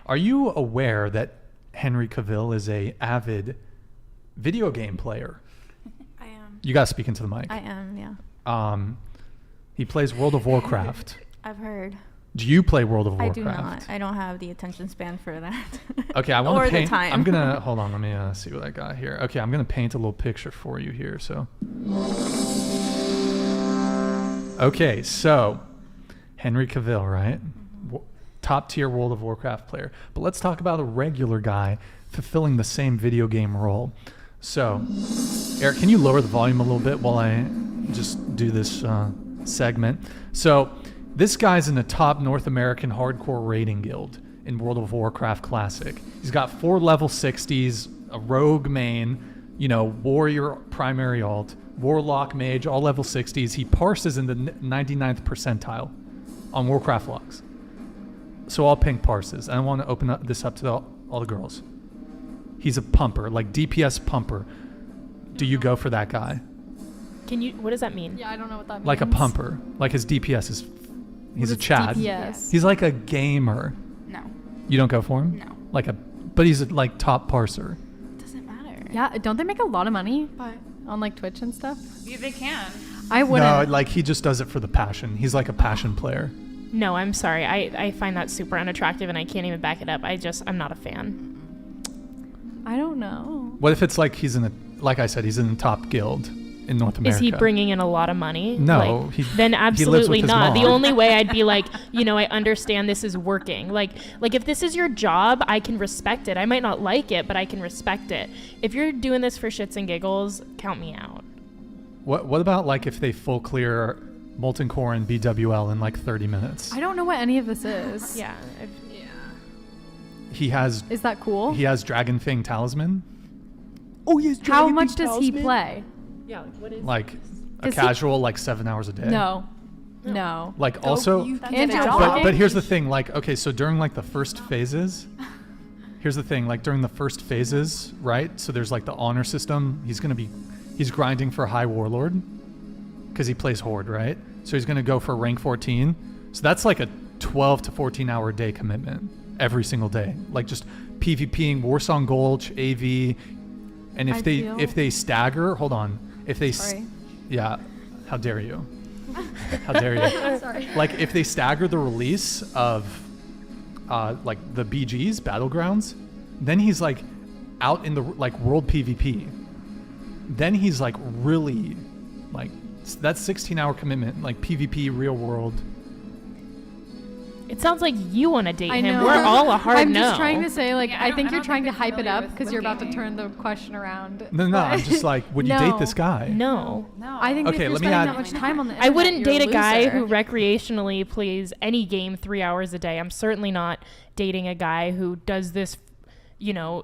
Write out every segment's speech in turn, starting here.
Are you aware that Henry Cavill is a avid video game player? I am. You gotta speak into the mic. I am, yeah. He plays World of Warcraft. I've heard. Do you play World of I Warcraft? do not. I don't have the attention span for that. Okay, I want to paint. the time. I'm gonna hold on. Let me see what I got here. Okay, I'm gonna paint a little picture for you here. So, okay, so Henry Cavill, right? Top tier World of Warcraft player. But let's talk about a regular guy fulfilling the same video game role. So, Eric, can you lower the volume a little bit while I just do this segment? So, this guy's in the top North American hardcore rating guild in World of Warcraft Classic. He's got 4 level 60s, a rogue main, warrior primary alt, warlock mage, all level 60s. He parses in the 99th percentile on Warcraft logs. So all pink parses. I want to open this up to all the girls. He's a pumper, like DPS pumper. Do you go for that guy? What does that mean? Yeah, I don't know what that means. Like a pumper. Like his DPS is, he's a Chad. DPS? He's like a gamer. No. You don't go for him? No. But he's a top parser. Doesn't matter. Yeah, don't they make a lot of money on like Twitch and stuff? Yeah, they can. I wouldn't. No, like he just does it for the passion. He's like a passion player. No, I'm sorry. I find that super unattractive and I can't even back it up. I'm not a fan. I don't know. What if it's like like I said, he's in the top guild in North America? Is he bringing in a lot of money? No. Then absolutely his not. mom. The only way I'd be like, I understand this is working. Like if this is your job, I can respect it. I might not like it, but I can respect it. If you're doing this for shits and giggles, count me out. What about like if they full clear Molten Core and BWL in like 30 minutes? I don't know what any of this is. Yeah. He has. Is that cool? He has Dragon Fang Talisman. Oh, he has Dragon How Fang much does he Talisman? play? Yeah. What is? Like a Does he- casual, like 7 hours a day. No. Like also. And But here's the thing. Like, okay, so during like the first phases. Here's the thing. Like during the first phases, right? So there's like the honor system. He's grinding for High Warlord because he plays Horde, right? So he's gonna go for rank 14. So that's like a 12 to 14 hour day commitment every single day. Like just PvPing Warsong Gulch, AV, and if they stagger, hold on. If they yeah, how dare you? How dare you? Sorry. Like if they stagger the release of like the BGs, Battlegrounds, then he's like out in the like world PvP. Then he's like really like that's 16-hour commitment, like PvP real world. It sounds like you want to date I him. know. We're all a hard I'm no. just trying to say, like, Yeah, I I don't- think I you're don't trying to think I'm hype it familiar up with because you're about to gaming. turn the question around. No, I'm just like, would you date this guy? No. I think Okay, if you're let me spending add- that much time on the I wouldn't internet, date a you're guy loser. who recreationally plays any game 3 hours a day. I'm certainly not dating a guy who does this,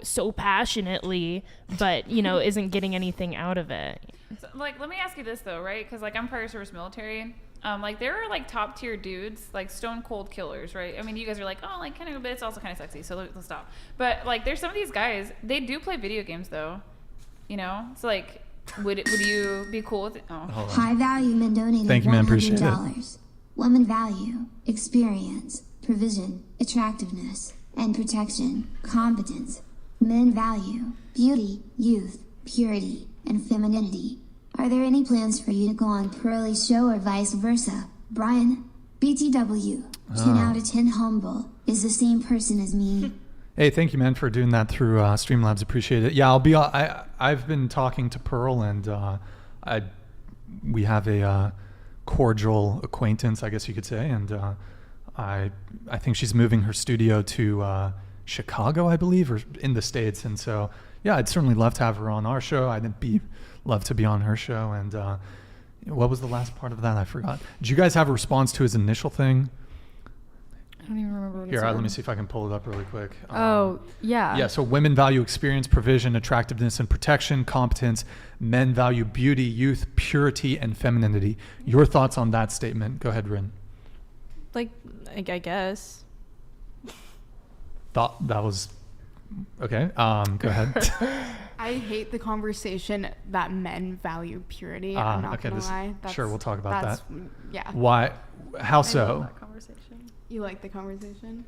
so passionately, but, isn't getting anything out of it. So, like, let me ask you this though, right? Because like I'm prior service military. Like there are like top tier dudes, like stone cold killers, right? I mean, you guys are like, oh, like kind of, but it's also kind of sexy. So let's stop. But like, there's some of these guys. They do play video games though. So like, would you be cool with it? Oh. Hold on. High value men donated Thank you, man. Appreciate it. $100. Woman value, experience, provision, attractiveness, and protection, competence. Men value, beauty, youth, purity, and femininity. Are there any plans for you to go on Pearlie's show or vice versa? Brian, BTW, 10 out of 10 humble, is the same person as me. Hey, thank you, man, for doing that through Streamlabs. Appreciate it. Yeah, I've been talking to Pearl, and we have a cordial acquaintance, I guess you could say, and I think she's moving her studio to Chicago, I believe, or in the States, and so yeah, I'd certainly love to have her on our show. I'd love to be on her show. And what was the last part of that? I forgot. Did you guys have a response to his initial thing? I don't even remember what Here, it said. let me see if I can pull it up really quick. Oh, yeah. Yeah, so women value experience, provision, attractiveness, and protection, competence. Men value beauty, youth, purity, and femininity. Your thoughts on that statement? Go ahead, Rin. Like, I guess. Thought that was okay. Go ahead. I hate the conversation that men value purity. I'm not okay, gonna lie. sure, we'll talk about that. Yeah. Why? How I so? love that conversation. You like the conversation?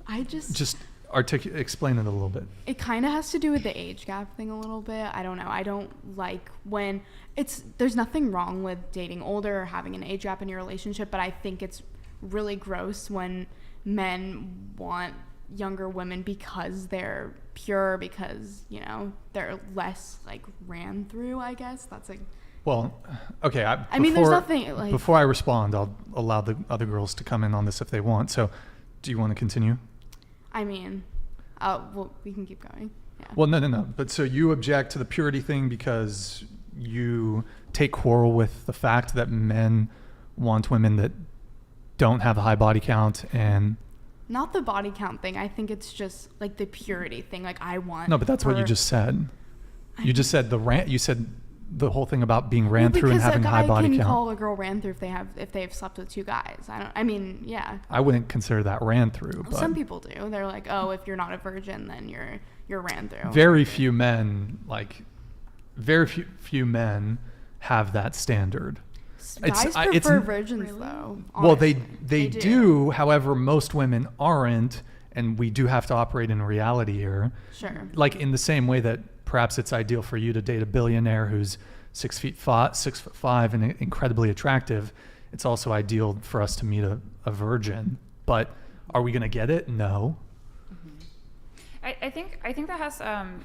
I just explain it a little bit. It kind of has to do with the age gap thing a little bit. I don't know. I don't like when there's nothing wrong with dating older or having an age gap in your relationship, but I think it's really gross when men want younger women because they're pure, because, you know, they're less like ran through, I guess. That's like, well, okay. I mean, there's nothing like, before I respond, I'll allow the other girls to come in on this if they want. So do you want to continue? I mean, well, we can keep going. Yeah. Well, no. But so you object to the purity thing because you take quarrel with the fact that men want women that don't have a high body count and... Not the body count thing. I think it's just like the purity thing. Like I want... No, but that's what you just said. You just said you said the whole thing about being ran through and having a high body count. Because a guy can call a girl ran through if they've slept with two guys. I mean, yeah. I wouldn't consider that ran through. But some people do. They're like, oh, if you're not a virgin, then you're ran through. Very few men have that standard. Guys prefer virgins, though. Well, Honestly. they do. However, most women aren't, and we do have to operate in reality here. Sure. Like in the same way that perhaps it's ideal for you to date a billionaire who's 6'5" and incredibly attractive. It's also ideal for us to meet a virgin. But are we going to get it? No. I think that has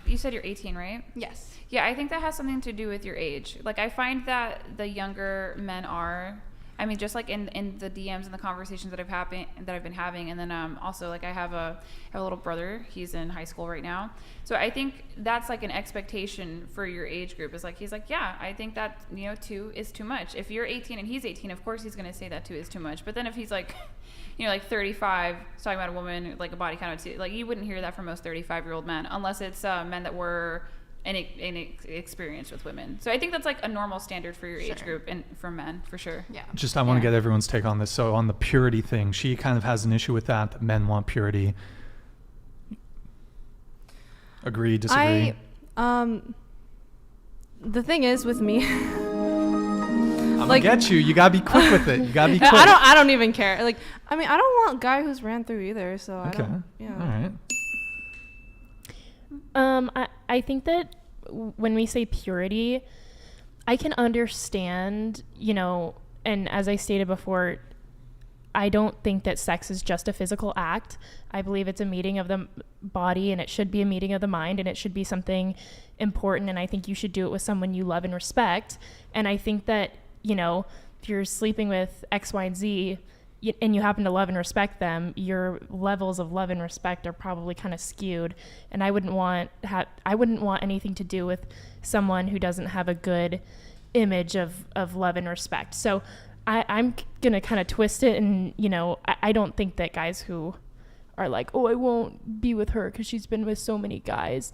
you said you're 18, right? Yes. Yeah, I think that has something to do with your age. Like I find that the younger men are, I mean, just like in the DMs and the conversations that I've been having, and then also like I have a little brother. He's in high school right now, so I think that's like an expectation for your age group. Is like he's like, yeah, I think that 2 is too much. If you're 18 and he's 18, of course he's gonna say that 2 is too much. But then if he's like, like 35, talking about a woman like a body count of 2, like you wouldn't hear that from most 35-year-old men unless it's men that were inexperienced with women. So I think that's like a normal standard for your age group and for men for sure. Yeah. I want to get everyone's take on this. So on the purity thing, she kind of has an issue with that men want purity. Agree, disagree? The thing is with me, I'm gonna get you. You gotta be quick with it. You gotta be quick. I don't even care. Like, I mean, I don't want a guy who's ran through either. So Okay. I don't. Yeah. All right. I think that when we say purity, I can understand, and as I stated before, I don't think that sex is just a physical act. I believe it's a meeting of the body, and it should be a meeting of the mind, and it should be something important, and I think you should do it with someone you love and respect. And I think that, if you're sleeping with X, Y, and Z, and you happen to love and respect them, your levels of love and respect are probably kind of skewed. And I wouldn't want anything to do with someone who doesn't have a good image of love and respect. So I'm gonna kind of twist it, and I don't think that guys who are like, oh, I won't be with her because she's been with so many guys.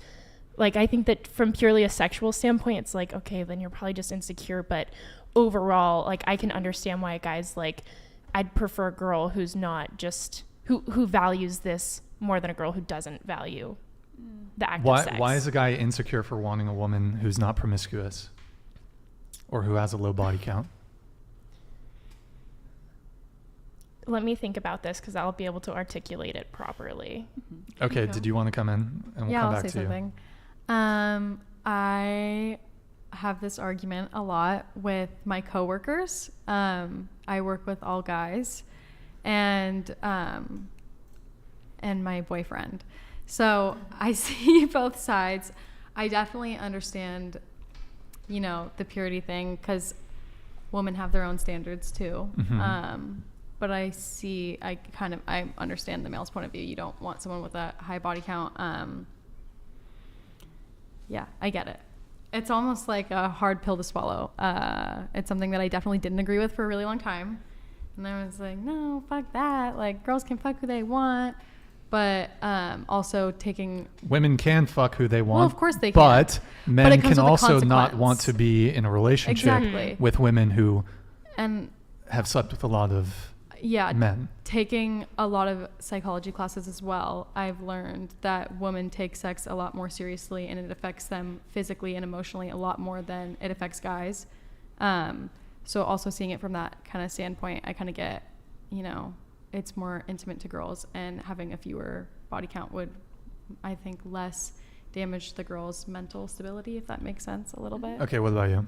Like, I think that from purely a sexual standpoint, it's like, okay, then you're probably just insecure. But overall, like, I can understand why a guy's like, I'd prefer a girl who's not just who values this more than a girl who doesn't value the act of sex. Why is a guy insecure for wanting a woman who's not promiscuous or who has a low body count? Let me think about this because I'll be able to articulate it properly. Okay, did you want to come in? And we'll come back I'll say to something. I have this argument a lot with my coworkers. I work with all guys, and my boyfriend. So I see both sides. I definitely understand, the purity thing, because women have their own standards too. Mm-hmm. But I understand the male's point of view. You don't want someone with a high body count. Yeah, I get it. It's almost like a hard pill to swallow. It's something that I definitely didn't agree with for a really long time. And I was like, no, fuck that. Like, girls can fuck who they want. But also women can fuck who they want. Well, of course they can. But men can also not consequence. want to be in a relationship Exactly. with women who and have slept with a lot of men. Taking a lot of psychology classes as well, I've learned that women take sex a lot more seriously, and it affects them physically and emotionally a lot more than it affects guys. So also seeing it from that kind of standpoint, I kind of get, it's more intimate to girls, and having a fewer body count would, I think, less damage the girl's mental stability, if that makes sense a little bit. Okay, what about you?